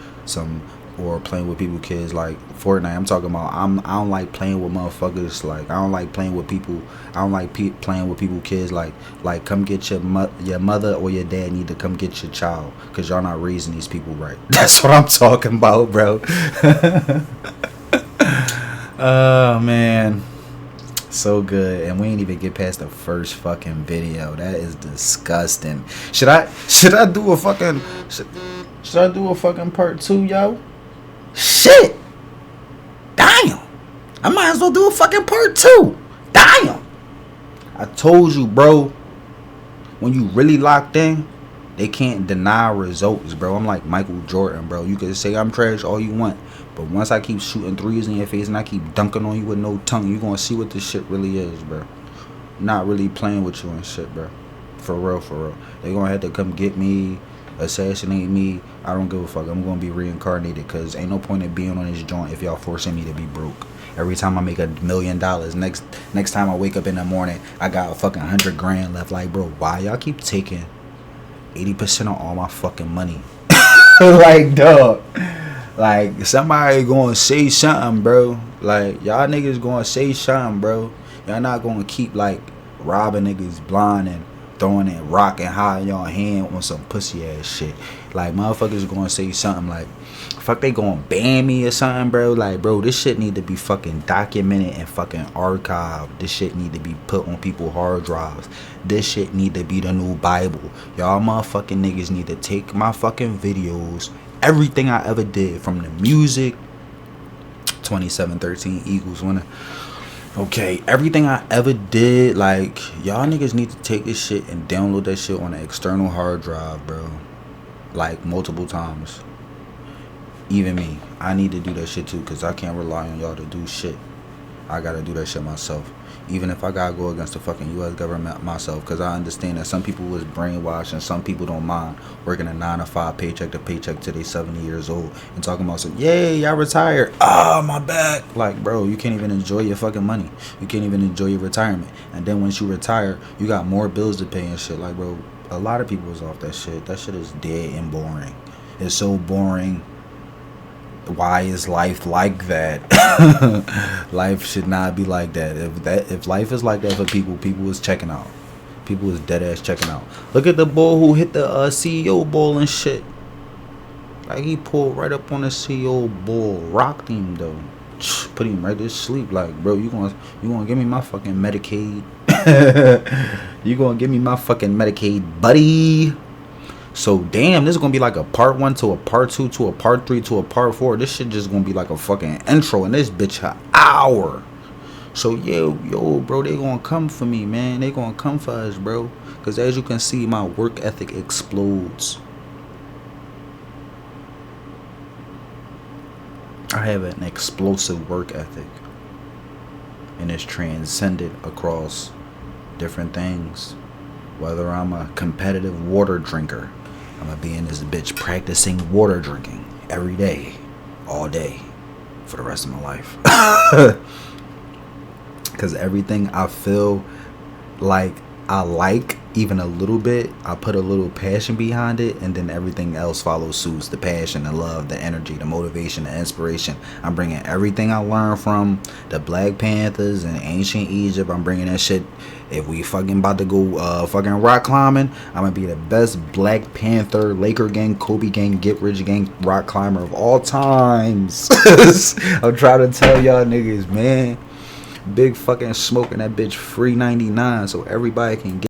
playing with people's kids like Fortnite. I'm talking about I don't like playing with motherfuckers. Like, I don't like playing with people. I don't like playing with people's kids. Like come get your mother or your dad need to come get your child, because y'all not raising these people right. That's what I'm talking about, bro. Oh man, so good. And we ain't even get past the first fucking video. That is disgusting. Should I do a fucking should I do a fucking part 2, yo? Shit. Damn. I might as well do a fucking part 2. Damn. I told you, bro. When you really locked in, they can't deny results, bro. I'm like Michael Jordan, bro. You can say I'm trash all you want, but once I keep shooting threes in your face and I keep dunking on you with no tongue, you're gonna see what this shit really is, bro. Not really playing with you and shit, bro. For real, for real. They gonna have to come get me, assassinate me. I don't give a fuck. I'm gonna be reincarnated because ain't no point in being on this joint if y'all forcing me to be broke. Every time I make $1 million, next time I wake up in the morning, I got a fucking 100 grand left. Like, bro, why y'all keep taking 80% of all my fucking money? Like, dog. Like, somebody gonna say something, bro. Like, y'all niggas gonna say something, bro. Y'all not gonna keep, like, robbing niggas blind and throwing it rock and high in y'all hand on some pussy ass shit. Like, motherfuckers gonna say something like, fuck, they gonna ban me or something, bro. Like, bro, this shit need to be fucking documented and fucking archived. This shit need to be put on people's hard drives. This shit need to be the new Bible. Y'all motherfucking niggas need to take my fucking videos, everything I ever did, from the music, 2713 Eagles winner. Okay, everything I ever did, like, y'all niggas need to take this shit and download that shit on an external hard drive, bro. Like, multiple times. Even me, I need to do that shit too, because I can't rely on y'all to do shit. I gotta do that shit myself. Even if I gotta go against the fucking U.S. government myself, because I understand that some people was brainwashed and some people don't mind working a 9 to 5 paycheck to paycheck till they 70 years old and talking about some, yay, y'all retired. Ah, my back. Like, bro, you can't even enjoy your fucking money. You can't even enjoy your retirement. And then once you retire, you got more bills to pay and shit. Like, bro, a lot of people is off that shit. That shit is dead and boring. It's so boring. Why is life like that? Life should not be like that. If life is like that for people is checking out. People is dead ass checking out. Look at the bull who hit the CEO ball and shit. Like, he pulled right up on the CEO ball, rocked him though, put him right to sleep. Like, bro, you gonna give me my fucking Medicaid? You gonna give me my fucking Medicaid, buddy? So damn, this is gonna be like a part 1 to a part 2 to a part 3 to a part 4. This shit just gonna be like a fucking intro, and this bitch an hour. So yo, bro, they gonna come for me, man. They gonna come for us, bro. Cause as you can see, my work ethic explodes. I have an explosive work ethic, and it's transcended across different things. Whether I'm a competitive water drinker, I'm gonna be in this bitch practicing water drinking every day, all day, for the rest of my life. Because everything I feel like I like, even a little bit, I put a little passion behind it, and then everything else follows suit. The passion, the love, the energy, the motivation, the inspiration. I'm bringing everything I learned from the Black Panthers and ancient Egypt. I'm bringing that shit. If we fucking about to go fucking rock climbing, I'm gonna be the best Black Panther, Laker gang, Kobe gang, Get Rich gang rock climber of all times. I'm trying to tell y'all niggas, man. Big fucking smoking that bitch free 99 so everybody can get